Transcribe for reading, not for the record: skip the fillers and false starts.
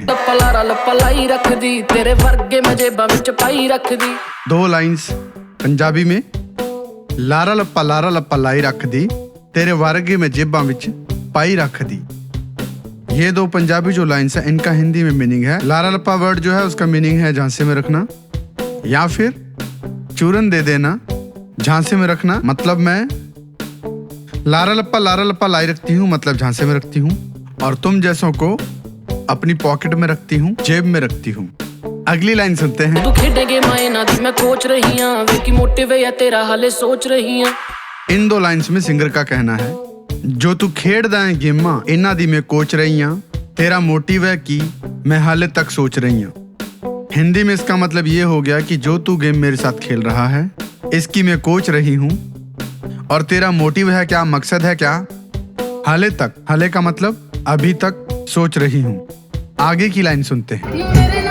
हैं। दो लाइंस पंजाबी में। लारा लप्पा लाई रख दी, तेरे वर्गे में जेबा विच पाई रख दी। ये दो पंजाबी जो लाइंस है इनका हिंदी में मीनिंग है, लारा लप्पा वर्ड जो है उसका मीनिंग है झांसे में रखना, या फिर चूरन दे देना, झांसे में रखना। मतलब मैं लारा लप्पा लाई रखती हूँ, मतलब झांसे में रखती हूँ, और तुम जैसों को अपनी पॉकेट में रखती हूँ, जेब में रखती हूँ। अगली लाइन सुनते हैं। इन दो लाइन्स में सिंगर का कहना है, जो तू खेड़दा है गेमां इन्हां दी मैं कोच रही हां, तेरा मोटिव है कि मैं हाले तक सोच रही हूँ। हिंदी में इसका मतलब ये हो गया कि जो तू गेम मेरे साथ खेल रहा है इसकी मैं कोच रही हूँ, और तेरा मोटिव है क्या, मकसद है क्या, हाले तक, हाले का मतलब अभी तक सोच रही हूँ। आगे की लाइन सुनते हैं।